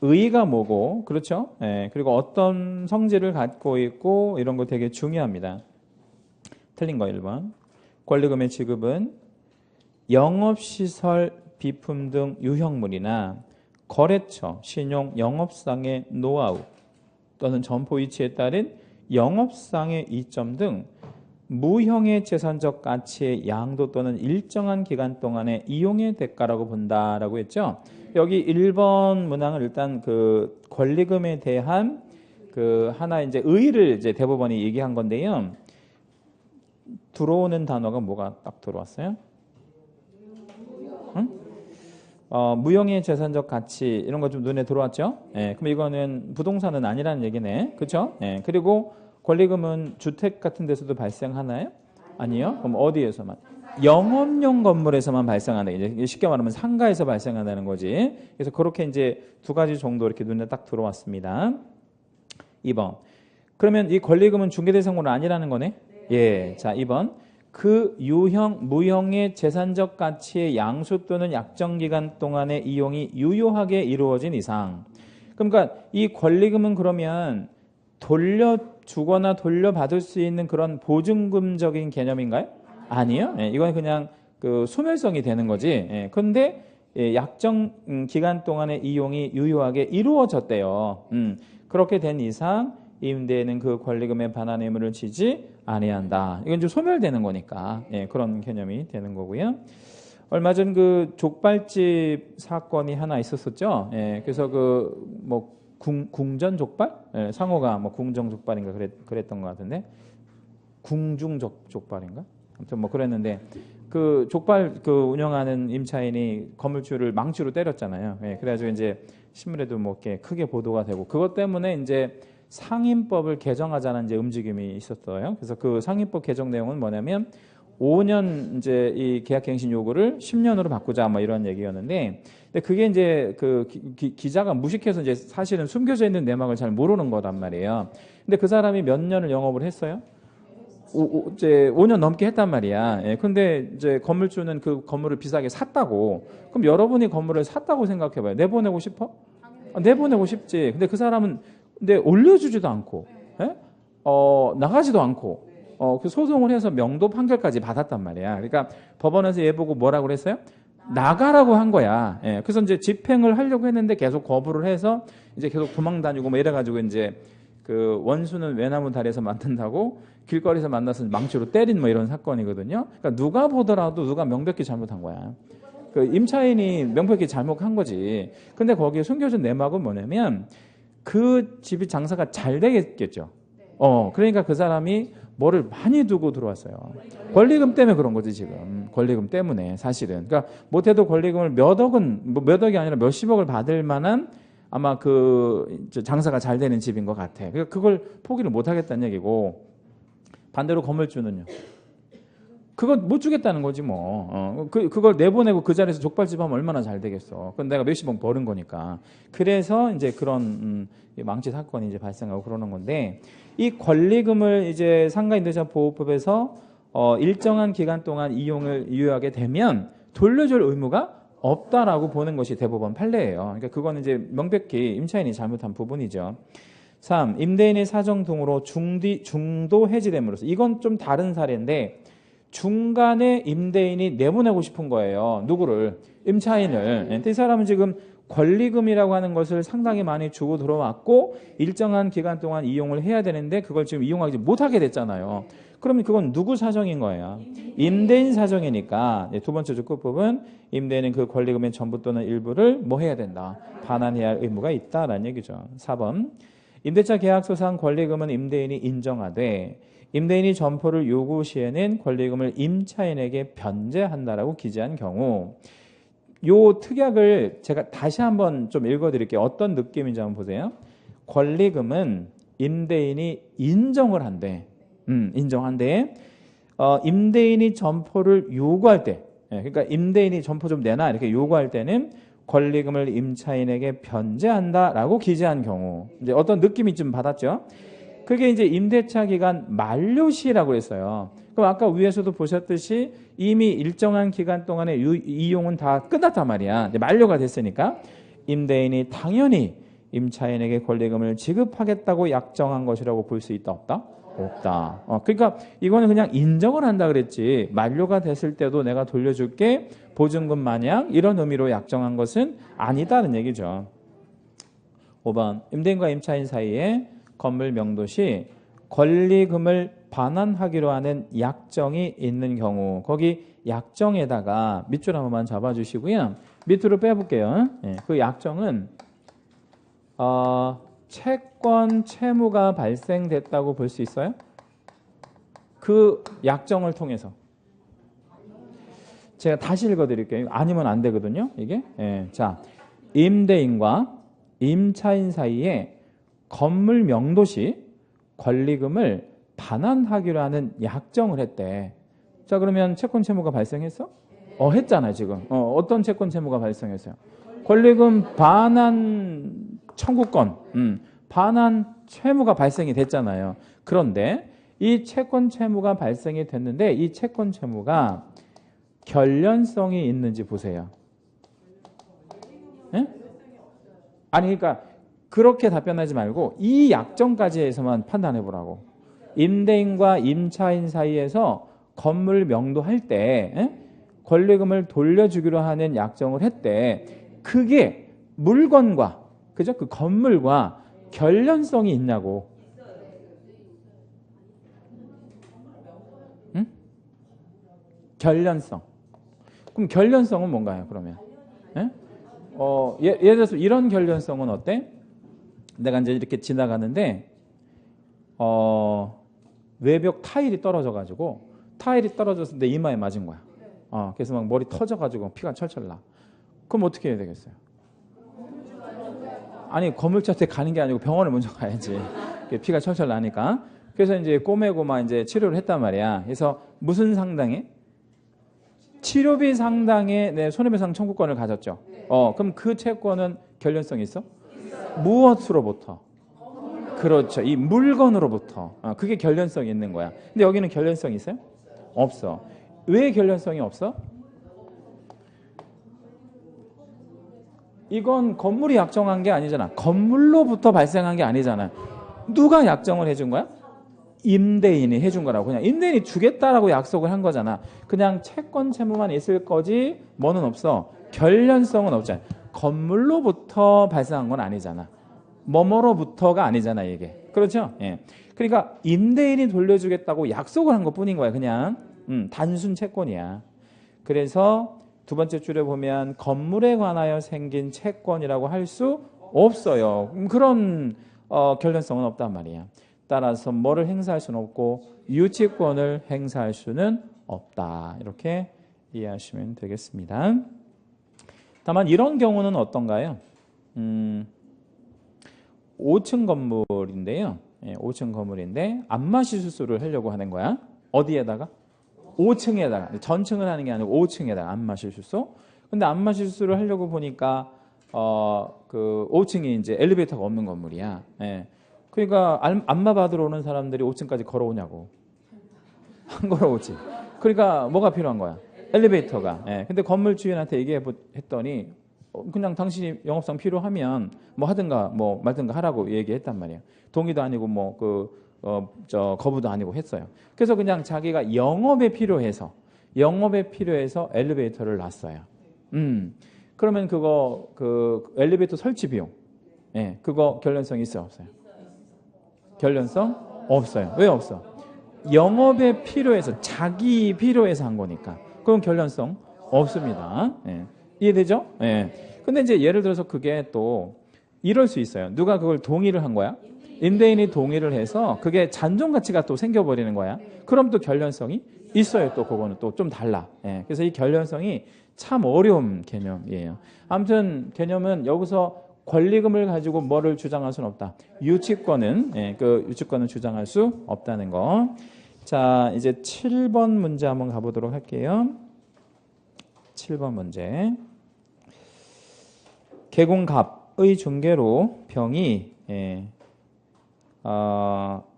의의가 뭐고, 그렇죠? 그리고 어떤 성질을 갖고 있고, 이런 거 되게 중요합니다. 틀린 거 1번. 권리금의 지급은 영업시설, 비품 등 유형물이나 거래처, 신용, 영업상의 노하우 또는 점포 위치에 따른 영업상의 이점 등 무형의 재산적 가치의 양도 또는 일정한 기간 동안의 이용의 대가라고 본다라고 했죠. 여기 1번 문항을 일단 그 권리금에 대한 그 하나 이제 의의를 이제 대법원이 얘기한 건데요. 들어오는 단어가 뭐가 딱 들어왔어요? 응? 무형의 재산적 가치 이런 거 좀 눈에 들어왔죠? 그럼 이거는 부동산은 아니라는 얘기네. 그렇죠? 그리고 권리금은 주택 같은 데서도 발생하나요? 아니요. 그럼 어디에서만? 영업용 건물에서만 발생한다. 이제 쉽게 말하면 상가에서 발생한다는 거지. 그래서 그렇게 이제 두 가지 정도 이렇게 눈에 딱 들어왔습니다. 2번. 그러면 이 권리금은 중개대상으로 아니라는 거네? 예. 자, 2번. 그 유형, 무형의 재산적 가치의 양수 또는 약정 기간 동안의 이용이 유효하게 이루어진 이상. 그러니까 이 권리금은 그러면 돌려주거나 돌려받을 수 있는 그런 보증금적인 개념인가요? 아니요. 이건 그냥 그 소멸성이 되는 거지. 그런데 약정 기간 동안의 이용이 유효하게 이루어졌대요. 그렇게 된 이상 임대인은 그 권리금의 반환 의무를 지지 아니한다. 이건 좀 소멸되는 거니까 그런 개념이 되는 거고요. 얼마 전 그 족발집 사건이 하나 있었었죠. 그래서 그 뭐 궁전 족발? 상호가 뭐 궁정 족발인가 그랬던 것 같은데 궁중 족발인가? 아무튼 뭐 그랬는데 그 족발 그 운영하는 임차인이 건물주를 망치로 때렸잖아요. 그래가지고 이제 신문에도 뭐 이렇게 크게 보도가 되고 그것 때문에 이제 상임법을 개정하자는 이제 움직임이 있었어요. 그래서 그 상임법 개정 내용은 뭐냐면 5년 이제 이 계약갱신 요구를 10년으로 바꾸자 뭐 이런 얘기였는데, 근데 그게 이제 그 기자가 무식해서 이제 사실은 숨겨져 있는 내막을 잘 모르는 거란 말이에요. 근데 그 사람이 몇 년을 영업을 했어요? 이제 5년 넘게 했단 말이야. 근데 이제 건물주는 그 건물을 비싸게 샀다고. 그럼 여러분이 건물을 샀다고 생각해봐요. 내보내고 싶어? 내보내고 싶지. 근데 그 사람은 근데 올려주지도 않고, 나가지도 않고. 그 소송을 해서 명도 판결까지 받았단 말이야. 그러니까 법원에서 얘 보고 뭐라고 그랬어요? 나가라고 한 거야. 예, 그래서 이제 집행을 하려고 했는데 계속 거부를 해서 이제 계속 도망 다니고 뭐 이래가지고 이제 그 원수는 외나무 다리에서 만든다고 길거리에서 만나서 망치로 때린 뭐 이런 사건이거든요. 그러니까 누가 보더라도 누가 명백히 잘못한 거야. 그 임차인이 명백히 잘못한 거지. 근데 거기에 숨겨진 내막은 뭐냐면 그 집이 장사가 잘 되겠죠. 그러니까 그 사람이 뭐를 많이 두고 들어왔어요. 권리금 때문에 그런 거지 지금. 권리금 때문에 사실은. 그러니까 못해도 권리금을 몇 억은 뭐 몇 억이 아니라 몇십억을 받을 만한 아마 그 장사가 잘 되는 집인 것 같아. 그러니까 그걸 포기를 못 하겠다는 얘기고 반대로 건물주는요. 그거 못 주겠다는 거지 뭐. 그걸 내보내고 그 자리에서 족발집 하면 얼마나 잘 되겠어. 그건 내가 몇십억 버는 거니까. 그래서 이제 그런 망치 사건이 이제 발생하고 그러는 건데 이 권리금을 이제 상가임대차 보호법에서 일정한 기간 동안 이용을 유효하게 되면 돌려줄 의무가 없다라고 보는 것이 대법원 판례예요. 그러니까 그거는 이제 명백히 임차인이 잘못한 부분이죠. 3. 임대인의 사정 등으로 중도 해지됨으로써 이건 좀 다른 사례인데 중간에 임대인이 내보내고 싶은 거예요. 누구를? 임차인을. 이 사람은 지금 권리금이라고 하는 것을 상당히 많이 주고 들어왔고 일정한 기간 동안 이용을 해야 되는데 그걸 지금 이용하지 못하게 됐잖아요. 그러면 그건 누구 사정인 거예요? 임대인 사정이니까 두 번째 조건법은 임대인은 그 권리금의 전부 또는 일부를 뭐 해야 된다? 반환해야 할 의무가 있다라는 얘기죠. 4번 임대차 계약서상 권리금은 임대인이 인정하되 임대인이 점포를 요구 시에는 권리금을 임차인에게 변제한다라고 기재한 경우 요 특약을 제가 다시 한번 좀 읽어드릴게요. 어떤 느낌인지 한번 보세요. 권리금은 임대인이 인정을 한대. 인정한데 임대인이 점포를 요구할 때 그러니까 임대인이 점포 좀 내놔 이렇게 요구할 때는 권리금을 임차인에게 변제한다라고 기재한 경우 이제 어떤 느낌이 좀 받았죠. 그게 이제 임대차 기간 만료시라고 했어요. 그럼 아까 위에서도 보셨듯이 이미 일정한 기간 동안의 이용은 다 끝났단 말이야. 만료가 됐으니까 임대인이 당연히 임차인에게 권리금을 지급하겠다고 약정한 것이라고 볼 수 있다 없다? 없다. 그러니까 이거는 그냥 인정을 한다 그랬지 만료가 됐을 때도 내가 돌려줄게 보증금 마냥 이런 의미로 약정한 것은 아니다는 얘기죠. 5번 임대인과 임차인 사이에 건물 명도 시 권리금을 반환하기로 하는 약정이 있는 경우 거기 약정에다가 밑줄 한 번만 잡아주시고요. 밑으로 빼볼게요. 그 약정은 채권 채무가 발생됐다고 볼 수 있어요? 그 약정을 통해서 제가 다시 읽어드릴게요. 아니면 안 되거든요. 이게 자 임대인과 임차인 사이에 건물 명도 시 권리금을 반환하기로 하는 약정을 했대. 자 그러면 채권 채무가 발생했어? 했잖아요 지금. 어떤 채권 채무가 발생했어요? 권리금 반환 청구권, 반환 채무가 발생이 됐잖아요. 그런데 이 채권 채무가 발생이 됐는데 이 채권 채무가 결련성이 있는지 보세요. 네? 아니 그러니까 그렇게 답변하지 말고 이 약정까지 해서만 판단해 보라고. 임대인과 임차인 사이에서 건물 명도할 때 권리금을 돌려주기로 하는 약정을 했대. 그게 물건과 그죠? 그 건물과 결련성이 있냐고. 응? 결련성. 그럼 결련성은 뭔가요? 그러면 예를 들어서 이런 결련성은 어때? 내가 이제 이렇게 지나가는데 외벽 타일이 떨어져가지고 타일이 떨어져서 내 이마에 맞은 거야. 그래서 막 머리 터져가지고 피가 철철 나. 그럼 어떻게 해야 되겠어요? 아니 건물주한테 가는 게 아니고 병원을 먼저 가야지. 피가 철철 나니까. 그래서 이제 꼬매고 막 이제 치료를 했단 말이야. 그래서 무슨 상당에? 치료비 상당의 내 손해배상 청구권을 가졌죠. 그럼 그 채권은 결련성이 있어? 무엇으로부터? 그렇죠. 이 물건으로부터. 그게 결련성이 있는 거야. 근데 여기는 결련성이 있어요? 없어. 왜 결련성이 없어? 이건 건물이 약정한 게 아니잖아. 건물로부터 발생한 게 아니잖아. 누가 약정을 해준 거야? 임대인이 해준 거라고. 그냥 임대인이 주겠다라고 약속을 한 거잖아. 그냥 채권 채무만 있을 거지 뭐는 없어. 결련성은 없잖아. 건물로부터 발생한 건 아니잖아. 뭐뭐로부터가 아니잖아 이게. 그렇죠? 예. 그러니까 임대인이 돌려주겠다고 약속을 한 것뿐인 거야. 그냥 단순 채권이야. 그래서 두 번째 줄에 보면 건물에 관하여 생긴 채권이라고 할 수 없어요. 그런 결련성은 없단 말이야. 따라서 뭐를 행사할 수는 없고 유치권을 행사할 수는 없다. 이렇게 이해하시면 되겠습니다. 다만 이런 경우는 어떤가요? 5층 건물인데요. 5층 건물인데 안마시 수술을 하려고 하는 거야. 어디에다가? 5층에다가. 전층을 하는 게 아니고 5층에다가 안마시 수술. 근데 안마시 수술을 하려고 보니까 그 5층이 이제 엘리베이터가 없는 건물이야. 그러니까 안마 받으러 오는 사람들이 5층까지 걸어오냐고. 안 걸어오지. 그러니까 뭐가 필요한 거야? 엘리베이터가. 근데 건물 주인한테 얘기했더니 그냥 당신이 영업상 필요하면 뭐 하든가 뭐 말든가 하라고 얘기했단 말이에요. 동의도 아니고 뭐 거부도 아니고 했어요. 그래서 그냥 자기가 영업에 필요해서 엘리베이터를 놨어요. 그러면 그거 그 엘리베이터 설치 비용, 그거 결련성 있어요, 없어요? 결련성 없어요. 왜 없어? 영업에 필요해서 자기 필요해서 한 거니까. 그건 결련성 없습니다. 이해되죠? 근데 이제 예를 들어서 그게 또 이럴 수 있어요. 누가 그걸 동의를 한 거야? 임대인이 동의를 해서 그게 잔존 가치가 또 생겨버리는 거야. 그럼 또 결련성이 있어요. 또 그거는 또 좀 달라. 그래서 이 결련성이 참 어려운 개념이에요. 아무튼 개념은 여기서 권리금을 가지고 뭐를 주장할 수는 없다. 유치권은 유치권은 주장할 수 없다는 거. 자, 이제 7번 문제 한번 가보도록 할게요. 7번 문제. 개공갑의 중개로 병이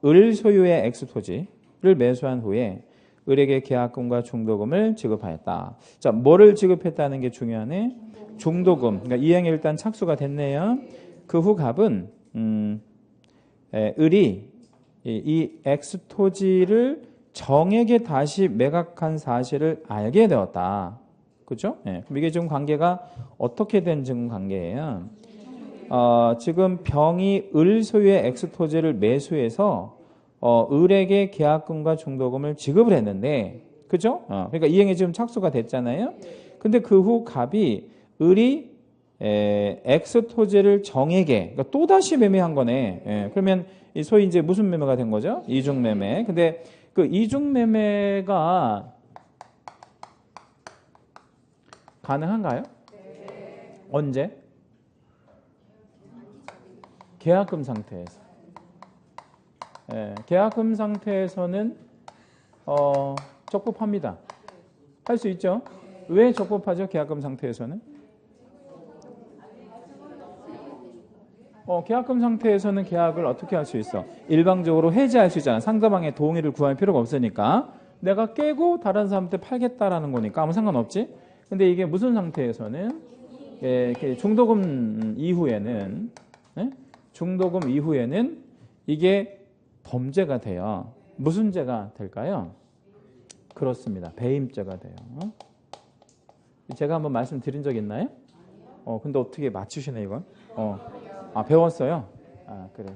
을 소유의 엑스토지를 매수한 후에 을에게 계약금과 중도금을 지급하였다. 자, 뭐를 지급했다는 게 중요하네. 중도금. 그러니까 이행이 일단 착수가 됐네요. 그 후 갑은 을이 이 엑스토지를 정에게 다시 매각한 사실을 알게 되었다. 그렇죠? 그럼 이게 지금 관계가 어떻게 된 지금 관계예요? 지금 병이 을 소유의 엑스토지를 매수해서 을에게 계약금과 중도금을 지급을 했는데, 그죠? 그러니까 이행이 지금 착수가 됐잖아요. 근데 그 후 갑이 을이 엑스토지를 정에게, 그러니까 또 다시 매매한 거네. 그러면 소위 이제 무슨 매매가 된 거죠? 이중 매매. 근데 그 이중 매매가 가능한가요? 언제? 계약금 상태에서. 계약금 상태에서는 적법합니다. 할 수 있죠. 왜 적법하죠? 계약금 상태에서는? 계약금 상태에서는 계약을 어떻게 할 수 있어? 일방적으로 해지할 수 있잖아. 상대방의 동의를 구할 필요가 없으니까. 내가 깨고 다른 사람한테 팔겠다라는 거니까 아무 상관없지. 근데 이게 무슨 상태에서는 중도금 이후에는 이게 범죄가 돼요. 무슨 죄가 될까요? 그렇습니다. 배임죄가 돼요. 제가 한번 말씀드린 적 있나요? 근데 어떻게 맞추시네 이건? 배웠어요? 그래.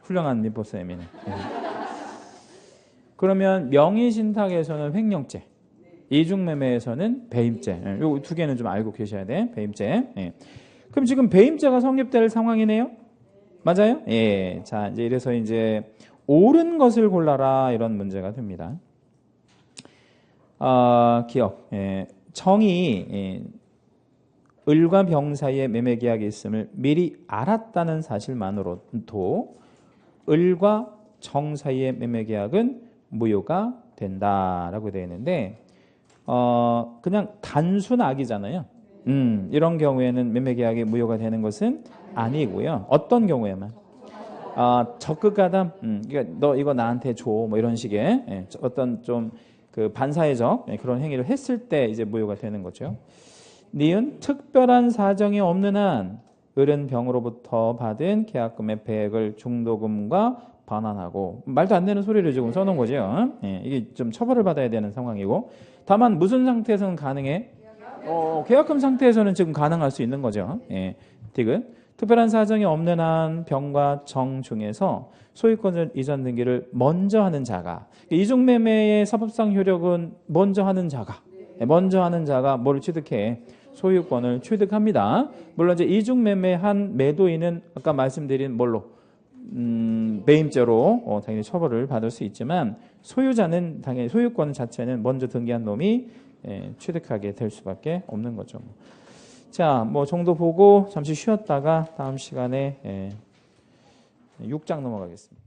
훌륭한 민법쌤이네. 그러면 명의신탁에서는 횡령죄, 이중매매에서는 배임죄. 요 두 개는 좀 알고 계셔야 돼. 배임죄. 그럼 지금 배임죄가 성립될 상황이네요. 맞아요? 자, 이제 이래서 이제 옳은 것을 골라라 이런 문제가 됩니다. 기억. 정이 을과 병 사이에 매매 계약이 있음을 미리 알았다는 사실만으로도 을과 정 사이의 매매 계약은 무효가 된다라고 되어 있는데 그냥 단순 악이잖아요. 이런 경우에는 매매 계약이 무효가 되는 것은 아니고요. 어떤 경우에만 적극가담, 그러니까 너 이거 나한테 줘, 뭐 이런 식의 어떤 좀 그 반사회적 그런 행위를 했을 때 이제 무효가 되는 거죠. 니은 특별한 사정이 없는 한 을은 병으로부터 받은 계약금의 배액을 중도금과 반환하고 말도 안 되는 소리를 지금 써놓은 거죠. 예, 이게 좀 처벌을 받아야 되는 상황이고 다만 무슨 상태에서는 가능해? 계약금 상태에서는 지금 가능할 수 있는 거죠. 예, 디귿. 특별한 사정이 없는 한 병과 정 중에서 소유권 이전 등기를 먼저 하는 자가 이중매매의 사법상 효력은 먼저 하는 자가 뭐를 취득해? 소유권을 취득합니다. 물론 이제 이중매매한 매도인은 아까 말씀드린 뭘로? 매임죄로 당연히 처벌을 받을 수 있지만 소유자는 당연히 소유권 자체는 먼저 등기한 놈이 취득하게 될 수밖에 없는 거죠. 자, 뭐 정도 보고 잠시 쉬었다가 다음 시간에 6장 넘어가겠습니다.